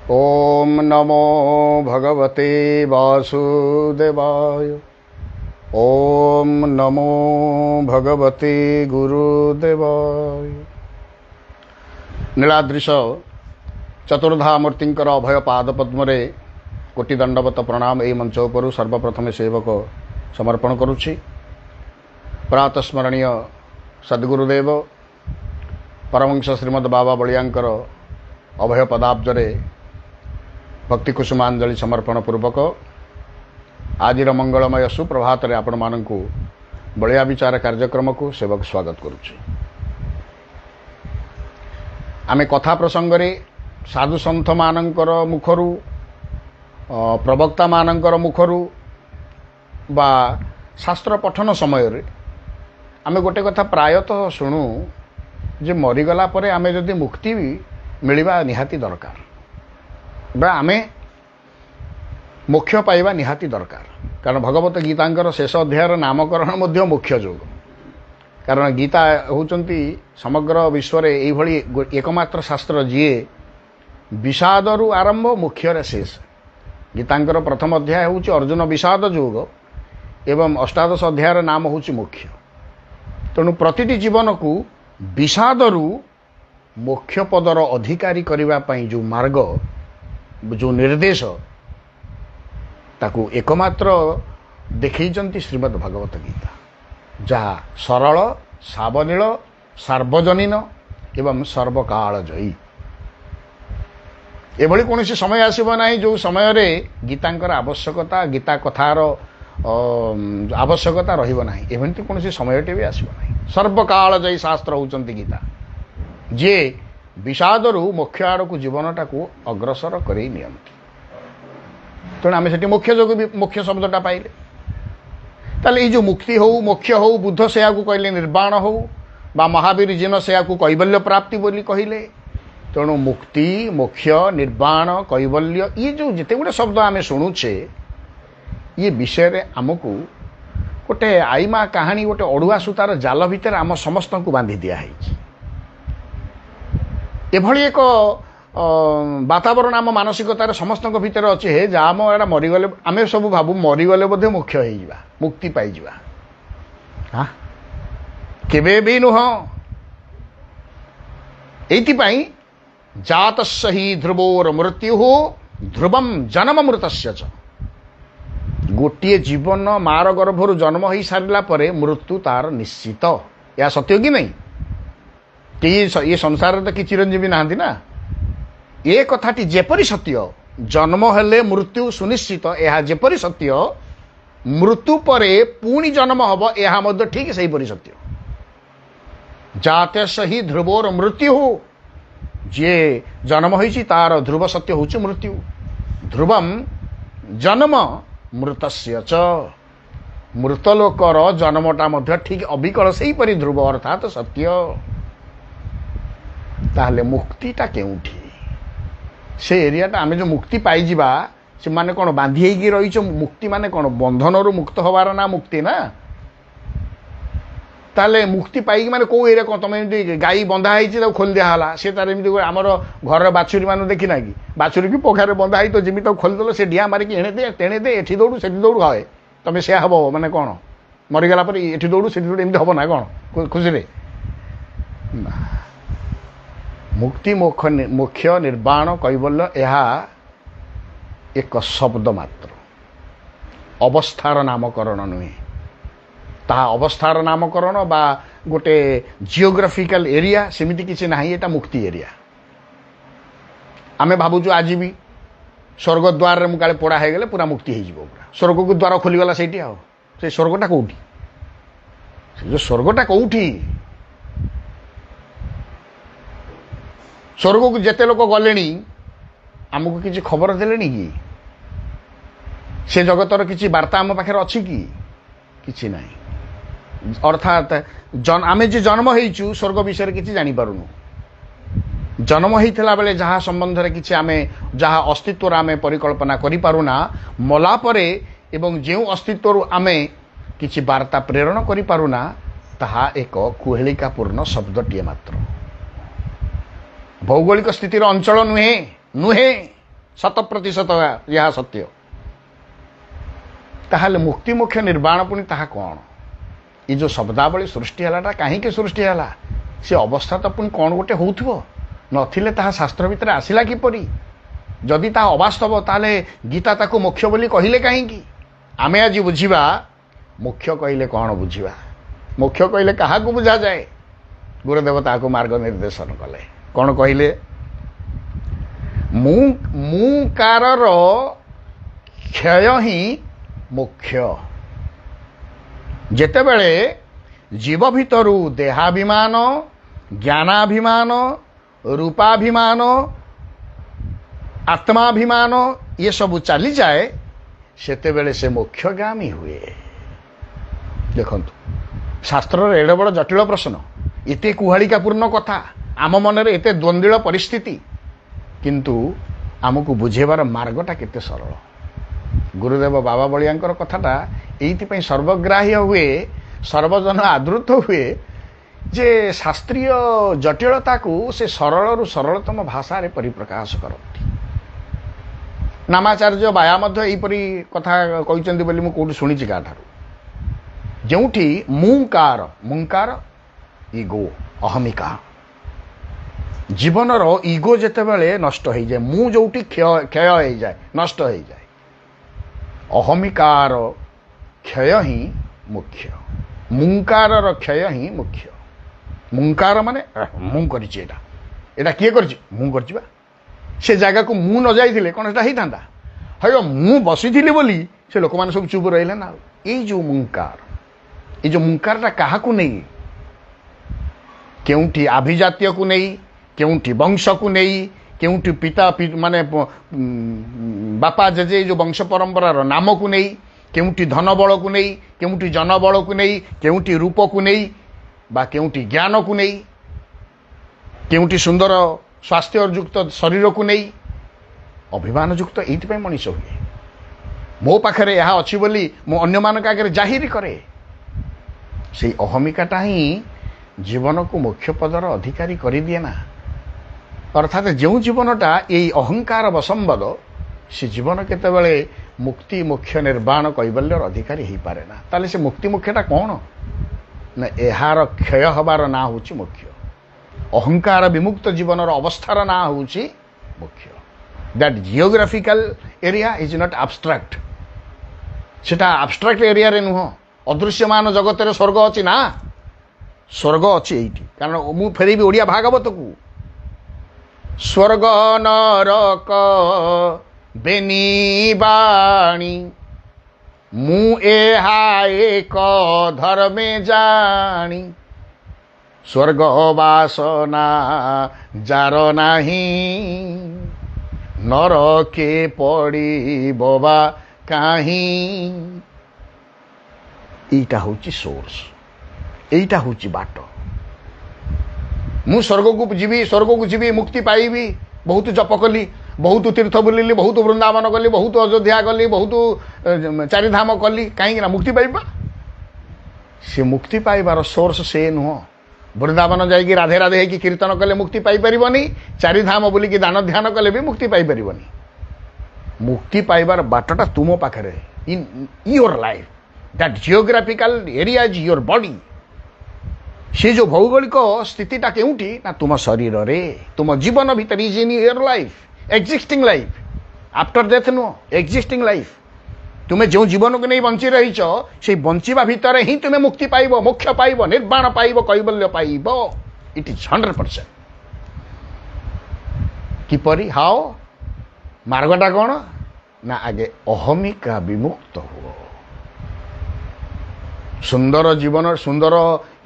ओम नमो भगवते वासुदेवाय। ओम नमो भगवते गुरुदेवाय। नीलाद्रिश चतुर्धामूर्तिंकर अभय पाद पद्मरे कोटि दंडवत प्रणाम। यही मंच उपरू सर्वप्रथमे सेवक समर्पण करुछि। प्रातस्मरणीय सद्गुरुदेव परमहंस श्रीमद बाबा बलियांकर अभय पदाब्जरे भक्ति कुसुमांजलि समर्पण पूर्वक आजिर मंगलमय सुप्रभात रे आपण मानकु बलिया विचार कार्यक्रम को सेवक स्वागत करुछि। आमे कथा प्रसंग रे साधु संत मानकर मुखरु प्रवक्ता मानकर मुखरु बा शास्त्र पठन समय रे आमे गोटे कथा प्रायतः शुणु जे मरीगला परे आमे जदि मुक्ति मिलिबा निहाती दरकार बा आमे मोक्ष पाइबा निहाती दरकार। कारण भगवत गीतांकर शेष अध्यायर नामकरण मध्य मोक्ष जोग। कारण गीता होचंती समग्र विश्व रे एई भली एकमात्र शास्त्र जिए विषादरु आरंभ मोक्ष रे शेष। गीतांकर प्रथम अध्याय होची अर्जुन विषाद जोग एवं अष्टादश अध्यायर नाम होची मोक्ष। तेणु प्रतिटी जीवन को विषादरु मोक्ष पदर अधिकारी करने पाई जो मार्ग जो निर्देश ताकू एकमात्र देखई श्रीमद् भगवत गीता, जहाँ सरल सावलील सार्वजनीन एवं सर्वकाल जयी। एभली कौन समय आसब ना जो समय रे गीतांकर आवश्यकता गीता कथार आवश्यकता रहिब नाही। एमती कौन समयटे भी आसब ना। सर्वकाल जयी शास्त्र होचंती गीता, जे विषादरु मोक्ष आड़क जीवनटा को अग्रसर करई नियंती। तेणु आम से मोक्ष जोग भी मोक्ष शब्दटा पाइले। ताले ये जो मुक्ति हो मोक्ष हो बुद्ध से कहले निर्वाण हो बा महावीर जिन से कैवल्य प्राप्ति बोली कहले। तेणु मुक्ति मोक्ष निर्वाण कैवल्य ये जो जिते गुटे शब्द आम शुणुचे ये विषय रे आमको गोटे आईमा कहानी गोटे अड़ुआ सूतार जाल भितर आम समस्त को बांधि दिखाई। एभली एक वातावरण आम मानसिकतार समस्त भितर अच्छे हे जा आम एटा मरीगले आम सब भावु मरीगले बोधे मोक्ष हो मुक्ति पाइबा। हाँ केबे भी नुह। एइथिपाई जातस्य हि ध्रुवोर मृत्यु ध्रुवम जन्म मृतस्य च। गोटे जीवन मार गर्भर जन्म हो सारा पर मृत्यु तार निश्चित। या सत्य कि नहीं? ये संसार तो कि चिरंजीवी नहांती ना। ये कथाटी जेपरी सत्य जन्म हेले मृत्यु सुनिश्चित यह जेपरी सत्य मृत्यु परे पुणी जन्म हम यह मध्य ठीक सही परी सत्य। जातस्य हि ध्रुवोर मृत्यु जे जन्म होइछि तार ध्रुव सत्य होछि मृत्यु। ध्रुवम जन्म मृतस्य च। मृतलोकर जन्मटा मध्य ठीक अविकल सही परी ध्रुव अर्थात सत्य। ताहले मुक्तिटा केउठी? से एरियाटा आमे जो मुक्ति पाइजिबा से माने कोन बांधी हेगी रहिछ। मुक्ति माने कोन बंधनरु मुक्त होबार ना मुक्ति ना। ताले मुक्ति पाइगी माने को एरिया कोन तमे गाई बंधा हेछि त खोल दिया हला से तार एमती हमर घर बाछुरी मानु देखि ना कि बाछुरी की पोखरे बंधा हेइ तो जिमि तो खोल दलो से डिया मारि कि एणे दे तेणे दे एठी दौड़ू सेठी दौड़ू हाए तमे से हबो माने कोन मरि गेला पर एठी दौड़ू सेठी दौड़ू एमती हबो ना कोन खुशी रे ना। मुक्ति मोक्ष निर्वाण कैवल्य यह एक शब्द मात्र अवस्थार नामकरण नुहे। ता अवस्थार नामकरण बा गोटे जियोग्राफिकल एरिया सेमिति किसी ना। एटा मुक्ति एरिया। आमे भावुछु आज भी स्वर्ग द्वार रे मुकाले पोड़ा हो गले पूरा मुक्ति हो जिवो। पूरा स्वर्ग को द्वार खोलीगला सेठी आ से स्वर्गटा कोठी? से जो स्वर्गटा कोठी? स्वर्ग को जेते लोक गले आमको किसी खबर देले कि से जगतर किसी वार्ता आम पाखे अच्छी कि ना। अर्थात आम जे जन्म होइछु स्वर्ग विषय किसी जानी पारुनु। जन्म होइथिला बेले जहाँ संबंध रे किसी आमे जहाँ अस्तित्व आमे परिकल्पना करि पारुना मला परे एवं जो अस्तित्व आमे किसी वार्ता प्रेरण करि पारुना ताहा एक कुहेलिकापूर्ण शब्दटीए मात्र। भौगोलिक स्थितिर अंचल नुहे नुहे शतप्रतिशत यह सत्य ताहले मुक्ति मोक्ष निर्वाण पुणी ताहा कौन ये जो शब्दावली सृष्टि है कहीं सृष्टि है सी अवस्था तो पुणी कौन गोटे हो नथिले ताहा शास्त्र भितर आसिला किपरि जदि ता अवास्तव ताले गीता ताको मोक्ष बोली कहिले कहीं आमे आज बुझिबा मोक्ष कहिले कौन बुझिबा मोक्ष कहिले कहा को बुझा जाए गुरुदेव ताको मार्ग निर्देशन कले कौन कहिले मुकारर क्षय ही मोक्ष जेतेबेले जीव भितरु देहाभिमान ज्ञानाभिमान रूपाभिमान आत्माभिमान ये सब चली जाए सेतेबेले से मोक्षगामी हुए देखु शास्त्र एडे बड़ जटिल प्रश्न एते कुहाड़िकापूर्ण कथा आम मनरे एते द्वंद्विल परिस्थिति किंतु आमको बुझेबार मार्गटा केते सरल गुरुदेव बाबा बलियांकर कथाटा एइथिपई सर्वग्राह्य हुए सर्वजन आदृत हुए जे शास्त्रीय जटिलता को से सरल सरलतम भाषा रे परिप्रकाश करती नामाचार्य बाया मध्य एहिपरि कथा कहिसंती बोली मु कोठी सुनिछि काठारु जोंठी मुंकार इगो अहमिका जीवनर इगो जेतेबेले नष्ट हो जाए मु जोटी क्षय हो जाए नष्ट हो जाए अहमिकार क्षय ही मुख्य मुंकार क्षय ही मुख्य मुंकार माने मु करिछि एटा किए करिछि मु करिछि बा से जगह को मु न जाइथिले कोन एटा हितांदा हयो मु बसिथिली बोली से लोक माने सब चुप रहिले ना ए जो मुंकारटा काहा को नहीं केउठी आभिजातीय को नहीं केउठी वंश को नहीं केउठी पिता माने बापा जेजे जो वंश परंपरार नाम को नहीं केउठी धन बल को नहीं केउठी जन बल को नहीं केउठी रूप को नहीं बा केउठी ज्ञान को नहीं केउठी सुंदर स्वास्थ्य युक्त शरीर को नहीं अभिमान युक्त एइथिपई मनीष हुए मो पाखरे यह अच्छी बोली मो अन्य मानक आगे जाहिर करे से अहमिकाटा ही जीवन को मुख्य पदर अधिकारी कर दिए ना अर्थात जो जीवनटा यही अहंकार वसंबद से जीवन केतेबेले मुक्ति मोक्ष निर्वाण कैबल्यर अधिकारी हो पारे ना ताले से मुक्ति मोक्षटा कौन ना यार क्षय हबार ना होची मुख्य अहंकार विमुक्त जीवनर अवस्थार ना होची मुख्य that geographical area is not abstract सेटा एब्स्ट्रैक्ट एरिया रे नुह अदृश्यमान जगत रे स्वर्ग अछि ना स्वर्ग अछि एठी कारण मु फेरिबी ओडिया भागवत को स्वर्ग नरक बेनी बाणी मु एहा एक धर्मे जानी स्वर्ग वासना जार नाही नरके पड़ी बबा काहीं एटा होची सोर्स एटा होची बाट मु स्वर्ग को जीवी मुक्ति पाइबी बहुत जप कली बहुत तीर्थ बुलिली बहुत वृंदावन कली बहुत अयोध्या कली बहुत चारिधाम कली कहीं ना मुक्ति पाइबा से मुक्ति पाइबार सोर्स से नुह वृंदावन जाइए राधे राधे है कीर्तन कले मुक्ति पाई परिबनी चारिधाम बुलिकी दान ध्यान कले भी मुक्ति पाई परिबनी मुक्ति पाइबार बाटटा तुम पाखरे इन your life that geographical area is your body से जो भौगोलिक स्थितिटा केउठी ना तुम शरीर रे तुम जीवन भीतर is in your life existing life after death no existing life तुम्हें जो जीवन को नहीं बंची रही से बंचिबा भितर ही तुम्हें मुक्ति पाइब मोक्ष पाइब निर्वाण पाइब कैबल्य पाइब इट इज 100% किपरि हाओ मार्गटा कौन ना आगे अहमिका विमुक्त हो सुंदर जीवन सुंदर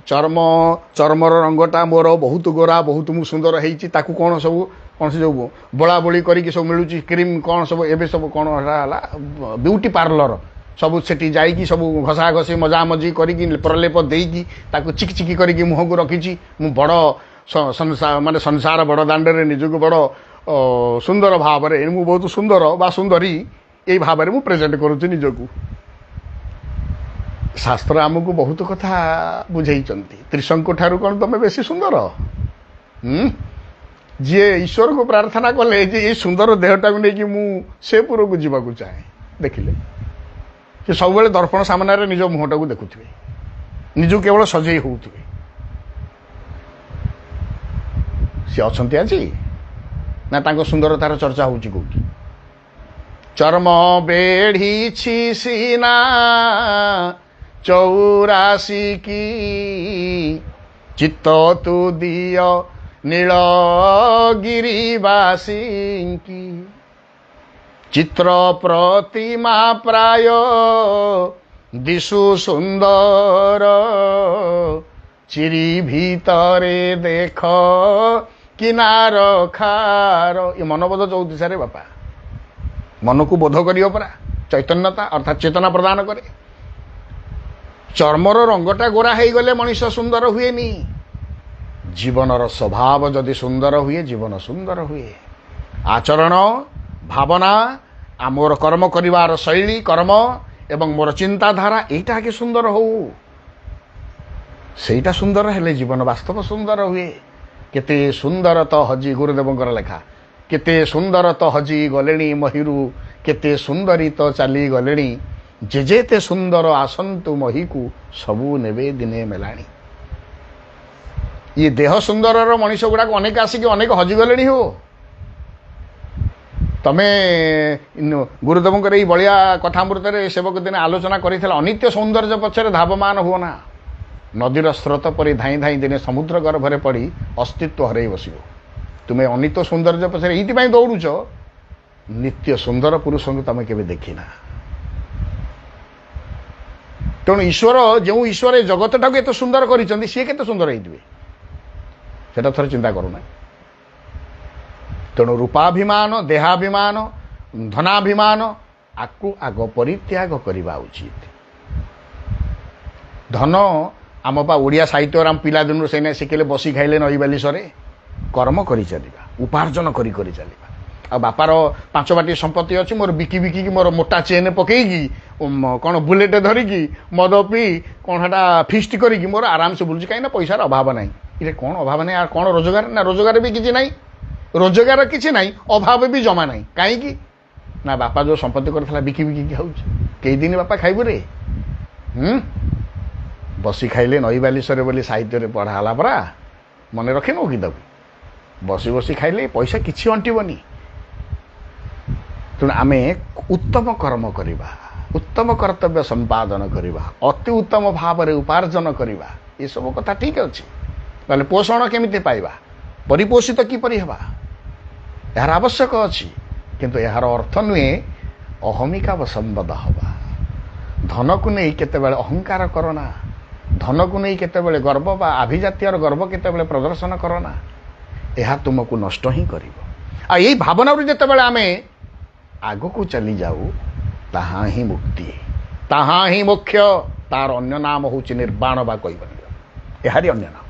चर्मर रंगटा मोर बहुत गोरा बहुत मु सुंदर होती कौन सब कौन से जो बोला बोली करी सब मिलूँ क्रीम कौन सब एवं सब कौन ब्यूटी पार्लर सब सेठी जाइकी सब घसा घसी मजा मजी करी प्रलेप देकी ताकू चिकी चिकी करी मुह को रखी मु बड़ संसार माने संसार बड़ दांडे निजक बड़ सुंदर भाव मु बहुत सुंदर बा सुंदरी यही भाव में प्रेजेंट करुच्ची निजक शास्त्र आमको बहुत कथा बुझे त्रिशंकु ठारू कौन तुम बेसी सुंदर ଯିଏ ଈଶ୍ୱରକୁ ପ୍ରାର୍ଥନା କଲେ ଯେ ଏ ସୁନ୍ଦର ଦେହଟାକୁ ନେଇକି ମୁଁ ସେ ପୁରକୁ ଯିବାକୁ ଚାହେଁ, ଦେଖିଲେ ସେ ସବୁବେଳେ ଦର୍ପଣ ସାମ୍ନାରେ ନିଜ ମୁହଁଟାକୁ ଦେଖୁଥିବେ, ନିଜକୁ କେବଳ ସଜେଇ ହେଉଥିବେ। ସେ ଅଛନ୍ତି ଆଜି ନା ତାଙ୍କ ସୁନ୍ଦରତାର ଚର୍ଚ୍ଚା ହେଉଛି କୋଉଠି? ଚର୍ମ ବେଢ଼ିଛି ସିନା 84 କି, ଚିତ୍ତ ତୁ ଦିଅ ନୀଳଗିରିବାସୀଙ୍କି। ଚିତ୍ର ପ୍ରତିମା ପ୍ରାୟ ଦିଶୁ ସୁନ୍ଦର, ଚିରି ଭିତରେ ଦେଖ କିନାର ଖାର। ଏ ମନବୋଧ ଚଉତିସାରେ ବାପା ମନକୁ ବୋଧ କରିବ ପରା, ଚୈତନ୍ୟତା ଅର୍ଥାତ୍ ଚେତନା ପ୍ରଦାନ କରେ। ଚର୍ମର ରଙ୍ଗଟା ଗୋରା ହେଇଗଲେ ମଣିଷ ସୁନ୍ଦର ହୁଏନି। ଜୀବନର ସ୍ୱଭାବ ଯଦି ସୁନ୍ଦର ହୁଏ, ଜୀବନ ସୁନ୍ଦର ହୁଏ। ଆଚରଣ, ଭାବନା, ମୋର କର୍ମ କରିବାର ଶୈଳୀ, କର୍ମ ଏବଂ ମୋର ଚିନ୍ତାଧାରା ଏଇଟା ଆଗେ ସୁନ୍ଦର ହଉ। ସେଇଟା ସୁନ୍ଦର ହେଲେ ଜୀବନ ବାସ୍ତବ ସୁନ୍ଦର ହୁଏ। କେତେ ସୁନ୍ଦର ତ ହଜି, ଗୁରୁଦେବଙ୍କର ଲେଖା, କେତେ ସୁନ୍ଦର ତ ହଜି ଗଲେଣି ମହିରୁ, କେତେ ସୁନ୍ଦରୀ ତ ଚାଲି ଗଲେଣି, ଯେ ଯେତେ ସୁନ୍ଦର ଆସନ୍ତୁ ମହିକୁ, ସବୁ ନେବେ ଦିନେ ମେଲାଣି। ଇଏ ଦେହ ସୁନ୍ଦରର ମଣିଷ ଗୁଡ଼ାକ ଅନେକ ଆସିକି ଅନେକ ହଜିଗଲେଣି। ହୋ ତମେ ଗୁରୁଦେବଙ୍କର ଏଇ ବଳିଆ କଥାମୃତରେ ସେବକ ଦିନେ ଆଲୋଚନା କରିଥିଲା, ଅନିତ୍ୟ ସୌନ୍ଦର୍ଯ୍ୟ ପଛରେ ଧାବମାନ ହୁଅ ନା। ନଦୀର ସ୍ରୋତ ପରି ଧାଇଁ ଧାଇଁ ଦିନେ ସମୁଦ୍ର ଗର୍ଭରେ ପଡ଼ି ଅସ୍ତିତ୍ୱ ହରେଇ ବସିବ। ତୁମେ ଅନିତ୍ୟ ସୌନ୍ଦର୍ଯ୍ୟ ପଛରେ ଏଇଥିପାଇଁ ଦୌଡ଼ୁଛ, ନିତ୍ୟ ସୁନ୍ଦର ପୁରୁଷଙ୍କୁ ତମେ କେବେ ଦେଖିନା। ତେଣୁ ଈଶ୍ୱର, ଯେଉଁ ଈଶ୍ୱର ଏ ଜଗତଟାକୁ ଏତେ ସୁନ୍ଦର କରିଛନ୍ତି, ସିଏ କେତେ ସୁନ୍ଦର ହେଇଥିବେ ସେଟା ଥରେ ଚିନ୍ତା କରୁନା। ତେଣୁ ରୂପାଭିମାନ, ଦେହାଭିମାନ, ଧନାଭିମାନ ଆକୁ ଆଗ ପରିତ୍ୟାଗ କରିବା ଉଚିତ। ଧନ ଆମ ବା ଓଡ଼ିଆ ସାହିତ୍ୟରେ ଆମ ପିଲାଦିନରୁ ସେଇନା ଶିଖିଲେ, ବସି ଖାଇଲେ ନଈ ବାଲିସରେ, କର୍ମ କରି ଚାଲିବା, ଉପାର୍ଜନ କରି କରି ଚାଲିବା। ଆଉ ବାପାର 5 ବାଟି ସମ୍ପତ୍ତି ଅଛି, ମୋର ବିକି ବିକିକି ମୋର ମୋଟା ଚେନ୍ ପକେଇକି କ'ଣ ବୁଲେଟ୍ ଧରିକି ମଦ ପିଇ କ'ଣ ସେଟା ଫିଷ୍ଟ କରିକି ମୋର ଆରାମସେ ବୁଲୁଛି, କାହିଁକିନା ପଇସାର ଅଭାବ ନାହିଁ। ଏରେ କ'ଣ ଅଭାବ ନାହିଁ? ଆଉ କ'ଣ ରୋଜଗାର? ନା ରୋଜଗାର ବି କିଛି ନାହିଁ, ରୋଜଗାର କିଛି ନାହିଁ, ଅଭାବ ବି ଜମା ନାହିଁ। କାହିଁକି ନା ବାପା ଯେଉଁ ସମ୍ପତ୍ତି କରିଥିଲା ବିକି ବିକିକି ଖାଉଛି। କେଇଦିନ ବାପା ଖାଇବୁ ରେ? ବସି ଖାଇଲେ ନଈ ବାଲିସରେ ବୋଲି ସାହିତ୍ୟରେ ପଢ଼ା ହେଲା ପରା, ମନେ ରଖିନୁ କି ତାକୁ? ବସି ବସି ଖାଇଲେ ପଇସା କିଛି ଅଣ୍ଟିବନି। ତେଣୁ ଆମେ ଉତ୍ତମ କର୍ମ କରିବା, ଉତ୍ତମ କର୍ତ୍ତବ୍ୟ ସମ୍ପାଦନ କରିବା, ଅତି ଉତ୍ତମ ଭାବରେ ଉପାର୍ଜନ କରିବା, ଏସବୁ କଥା ଠିକ୍ ଅଛି। ତାହେଲେ ପୋଷଣ କେମିତି ପାଇବା, ପରିପୋଷିତ କିପରି ହେବା, ଏହାର ଆବଶ୍ୟକ ଅଛି। କିନ୍ତୁ ଏହାର ଅର୍ଥ ନୁହେଁ ଅହମିକା ବଶମ୍ବଦ ହେବା। ଧନକୁ ନେଇ କେତେବେଳେ ଅହଙ୍କାର କରନା, ଧନକୁ ନେଇ କେତେବେଳେ ଗର୍ବ ବା ଆଭିଜାତୀୟର ଗର୍ବ କେତେବେଳେ ପ୍ରଦର୍ଶନ କରନା, ଏହା ତୁମକୁ ନଷ୍ଟ ହିଁ କରିବ। ଆଉ ଏଇ ଭାବନାରୁ ଯେତେବେଳେ ଆମେ ଆଗକୁ ଚାଲିଯାଉ, ତାହା ହିଁ ମୁକ୍ତି, ତାହା ହିଁ ମୋକ୍ଷ। ତାର ଅନ୍ୟ ନାମ ହେଉଛି ନିର୍ବାଣ ବା କୈବଲ୍ୟ, ଏହାରି ଅନ୍ୟ ନାମ।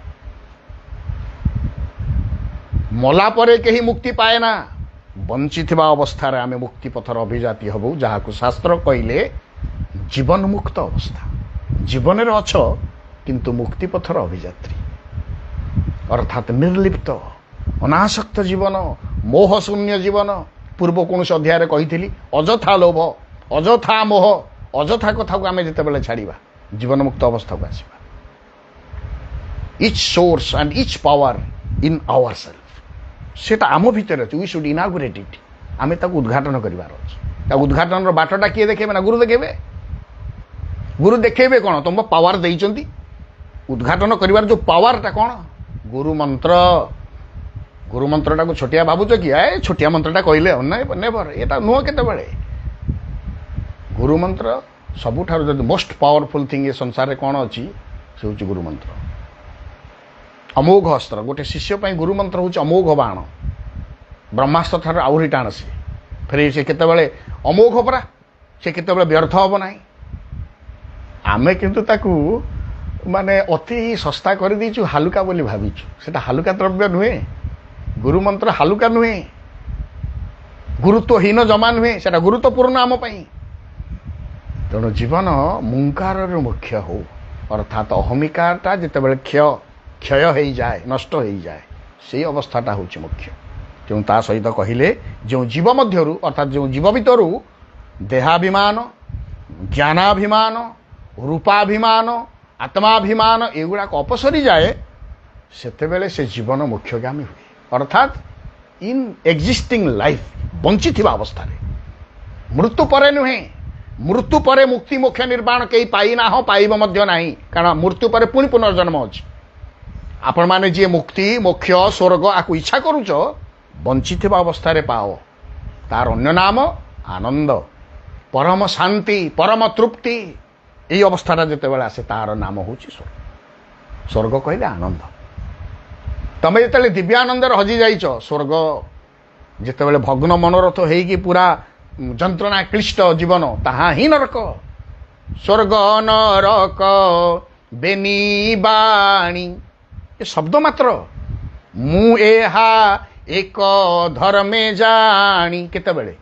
ମଲା ପରେ କେହି ମୁକ୍ତି ପାଏ ନା, ବଞ୍ଚିଥିବା ଅବସ୍ଥାରେ ଆମେ ମୁକ୍ତି ପଥର ଅଭିଜାତି ହେବୁ, ଯାହାକୁ ଶାସ୍ତ୍ର କହିଲେ ଜୀବନମୁକ୍ତ ଅବସ୍ଥା। ଜୀବନରେ ଅଛ କିନ୍ତୁ ମୁକ୍ତି ପଥର ଅଭିଯାତ୍ରୀ, ଅର୍ଥାତ୍ ନିର୍ଲିପ୍ତ ଅନାସକ୍ତ ଜୀବନ, ମୋହଶୂନ୍ୟ ଜୀବନ। ପୂର୍ବ କୌଣସି ଅଧ୍ୟାୟରେ କହିଥିଲି, ଅଯଥା ଲୋଭ, ଅଯଥା ମୋହ, ଅଯଥା କଥାକୁ ଆମେ ଯେତେବେଳେ ଛାଡ଼ିବା, ଜୀବନମୁକ୍ତ ଅବସ୍ଥାକୁ ଆସିବା। Each source and each power in our self, ସେଟା ଆମ ଭିତରେ ଅଛି। We should inaugurate it. ଆମେ ତାକୁ ଉଦ୍ଘାଟନ କରିବାର ଅଛି। ତା ଉଦ୍ଘାଟନର ବାଟଟା କିଏ ଦେଖେଇବେ? ନା ଗୁରୁ ଦେଖେଇବେ। ଗୁରୁ ଦେଖେଇବେ କ'ଣ? ତୁମ ପାୱାର ଦେଇଛନ୍ତି। ଉଦ୍ଘାଟନ କରିବାର ଯେଉଁ ପାୱାରଟା କ'ଣ? ଗୁରୁ ମନ୍ତ୍ର। ଗୁରୁ ମନ୍ତ୍ରଟାକୁ ଛୋଟିଆ ଭାବୁଛ କି? ଛୋଟିଆ ମନ୍ତ୍ରଟା କହିଲେ ନେଭର, ଏଟା ନୁହଁ କେତେବେଳେ। ଗୁରୁ ମନ୍ତ୍ର ସବୁଠାରୁ ଯଦି ମୋଷ୍ଟ ପାୱାରଫୁଲ୍ ଥିଙ୍ଗ ଏ ସଂସାରରେ କ'ଣ ଅଛି, ସେ ହେଉଛି ଗୁରୁ ମନ୍ତ୍ର। ଅମୋଘ ଅସ୍ତ୍ର। ଗୋଟେ ଶିଷ୍ୟ ପାଇଁ ଗୁରୁ ମନ୍ତ୍ର ହେଉଛି ଅମୋଘ ବାଣ। ବ୍ରହ୍ମାସ୍ତ୍ର ଠାରୁ ଆହୁରି ଟାଣ ସିଏ। ଫେରେ ସେ କେତେବେଳେ ଅମୋଘ ପରା, ସେ କେତେବେଳେ ବ୍ୟର୍ଥ ହେବ ନାହିଁ। ଆମେ କିନ୍ତୁ ତାକୁ ମାନେ ଅତି ଶସ୍ତା କରିଦେଇଛୁ, ହାଲୁକା ବୋଲି ଭାବିଛୁ। ସେଟା ହାଲୁକା ଦ୍ରବ୍ୟ ନୁହେଁ। ଗୁରୁ ମନ୍ତ୍ର ହାଲୁକା ନୁହେଁ, ଗୁରୁତ୍ୱହୀନ ଜମା ନୁହେଁ, ସେଟା ଗୁରୁତ୍ୱପୂର୍ଣ୍ଣ ଆମ ପାଇଁ। ତେଣୁ ଜୀବନ ମୁଙ୍କାରରୁ ମୁଖ୍ୟ ହଉ, ଅର୍ଥାତ୍ ଅହମିକାଟା ଯେତେବେଳେ କ୍ଷୟ ହେଇଯାଏ, ନଷ୍ଟ ହେଇଯାଏ, ସେଇ ଅବସ୍ଥାଟା ହେଉଛି ମୁଖ୍ୟ। ତେଣୁ ତା ସହିତ କହିଲେ ଯେଉଁ ଜୀବ ମଧ୍ୟରୁ ଅର୍ଥାତ୍ ଯେଉଁ ଜୀବ ଭିତରୁ ଦେହାଭିମାନ, ଜ୍ଞାନାଭିମାନ, ରୂପାଭିମାନ, ଆତ୍ମାଭିମାନ ଏଗୁଡ଼ାକ ଅପସରି ଯାଏ, ସେତେବେଳେ ସେ ଜୀବନ ମୋକ୍ଷଗାମୀ ହୁଏ। ଅର୍ଥାତ୍ ଇନ୍ ଏକ୍ଜିଷ୍ଟିଂ ଲାଇଫ୍, ବଞ୍ଚିଥିବା ଅବସ୍ଥାରେ, ମୃତ୍ୟୁ ପରେ ନୁହେଁ। ମୃତ୍ୟୁ ପରେ ମୁକ୍ତି ମୋକ୍ଷ ନିର୍ବାଣ କେହି ପାଇନାହ, ପାଇବ ମଧ୍ୟ ନାହିଁ, କାରଣ ମୃତ୍ୟୁ ପରେ ପୁଣି ପୁନର୍ଜନ୍ମ ଅଛି। ଆପଣମାନେ ଯିଏ ମୁକ୍ତି ମୋକ୍ଷ ସ୍ୱର୍ଗ ଆକୁ ଇଚ୍ଛା କରୁଛ, ବଞ୍ଚିଥିବା ଅବସ୍ଥାରେ ପାଅ। ତାର ଅନ୍ୟ ନାମ ଆନନ୍ଦ, ପରମ ଶାନ୍ତି, ପରମ ତୃପ୍ତି। এই ଅବସ୍ଥାଟା ଯେତେବେଳେ ଆସେ ତାର ନାମ ହେଉଛି ସ୍ୱର୍ଗ। ସ୍ୱର୍ଗ କହିଲେ ଆନନ୍ଦ। ତମେ ଯେତେବେଳେ ଦିବ୍ୟାନନ୍ଦରେ ହଜି ଯାଇଛ, ସ୍ୱର୍ଗ ଯେତେବେଳେ ଭଗ୍ନ ମନୋରଥ ହେଇକି ପୁରା ଯନ୍ତ୍ରଣା କ୍ଳିଷ୍ଟ ଜୀବନ, ତାହା ହିଁ ନରକ। ସ୍ୱର୍ଗ ନରକ ବେନିବାଣୀ, ଏ ଶବ୍ଦ ମାତ୍ର। ମୁଁ ଏହା ଏକ ଧର୍ମେ ଜାଣି, କେତେବେଳେ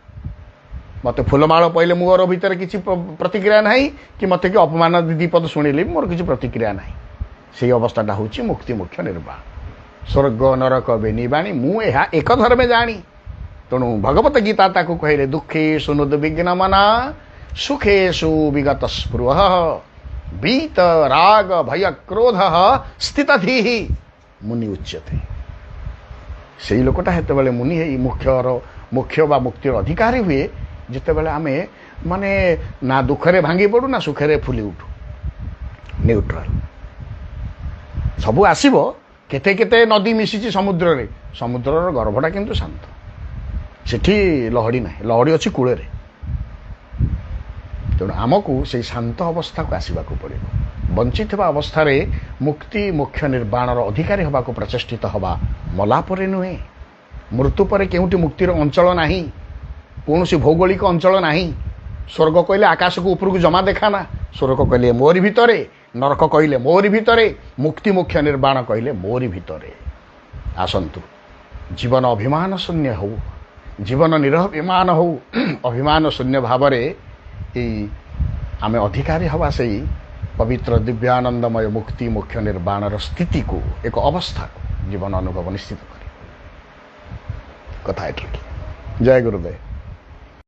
ମୋତେ ଫୁଲମାଳ ପଇଲେ ମୋର ଭିତରେ କିଛି ପ୍ରତିକ୍ରିୟା ନାହିଁ, କି ମୋତେ କି ଅପମାନ ଦ୍ୱିପଦ ଶୁଣିଲେ ବି ମୋର କିଛି ପ୍ରତିକ୍ରିୟା ନାହିଁ। ସେଇ ଅବସ୍ଥାଟା ହେଉଛି ମୁକ୍ତି ମୋକ୍ଷ ନିର୍ବାଣ। ସ୍ୱର୍ଗ ନରକ ବେନିବାଣୀ, ମୁଁ ଏହା ଏକ ଧର୍ମେ ଜାଣି। ତେଣୁ ଭଗବତ ଗୀତା ତାକୁ କହିଲେ ଦୁଃଖେ ସୁନୁଦ୍ବିଗ୍ନ ମନା ସୁଖେ ସୁବିଗତ ସ୍ପୃହ ବୀତ ରାଗ ଭୟ କ୍ରୋଧ ସ୍ଥିତଧି ମୁନି ଉଚ୍ୟତେ। ସେଇ ଲୋକଟା ସେତେବେଳେ ମୁନି ହେଇ ମୁଖ୍ୟ ବା ମୁକ୍ତିର ଅଧିକାରୀ ହୁଏ, ଯେତେବେଳେ ଆମେ ମାନେ ନା ଦୁଃଖରେ ଭାଙ୍ଗି ପଡ଼ୁ ନା ସୁଖରେ ଫୁଲି ଉଠୁ, ନ୍ୟୁଟ୍ରାଲ। ସବୁ ଆସିବ। କେତେ କେତେ ନଦୀ ମିଶିଛି ସମୁଦ୍ରରେ, ସମୁଦ୍ରର ଗର୍ଭଟା କିନ୍ତୁ ଶାନ୍ତ। ସେଠି ଲହଡ଼ି ନାହିଁ, ଲହଡ଼ି ଅଛି କୂଳରେ। ତେଣୁ ଆମକୁ ସେଇ ଶାନ୍ତ ଅବସ୍ଥାକୁ ଆସିବାକୁ ପଡ଼ିବ। ବଞ୍ଚିଥିବା ଅବସ୍ଥାରେ ମୁକ୍ତି ମୋକ୍ଷ ନିର୍ବାଣର ଅଧିକାରୀ ହେବାକୁ ପ୍ରଚେଷ୍ଟିତ ହେବା, ମଲା ପରେ ନୁହେଁ। ମୃତ୍ୟୁ ପରେ କେଉଁଠି ମୁକ୍ତିର ଅଞ୍ଚଳ ନାହିଁ, କୌଣସି ଭୌଗୋଳିକ ଅଞ୍ଚଳ ନାହିଁ। ସ୍ୱର୍ଗ କହିଲେ ଆକାଶକୁ ଉପରକୁ ଜମା ଦେଖାନା, ସ୍ୱର୍ଗ କହିଲେ ମୋରି ଭିତରେ, ନରକ କହିଲେ ମୋରି ଭିତରେ, ମୁକ୍ତି ମୋକ୍ଷ ନିର୍ବାଣ କହିଲେ ମୋରି ଭିତରେ। ଆସନ୍ତୁ, ଜୀବନ ଅଭିମାନ ଶୂନ୍ୟ ହଉ, ଜୀବନ ନିରଭିମାନ ହଉ, ଅଭିମାନ ଶୂନ୍ୟ ଭାବରେ ଏଇ ଆମେ ଅଧିକାରୀ ହେବା ସେଇ ପବିତ୍ର ଦିବ୍ୟାନନ୍ଦମୟ ମୁକ୍ତି ମୋକ୍ଷ ନିର୍ବାଣର ସ୍ଥିତିକୁ, ଏକ ଅବସ୍ଥାକୁ ଜୀବନ ଅନୁଭବ ନିଶ୍ଚିତ କରିବ। କଥା ଏଠି। ଜୟ ଗୁରୁଦେବ।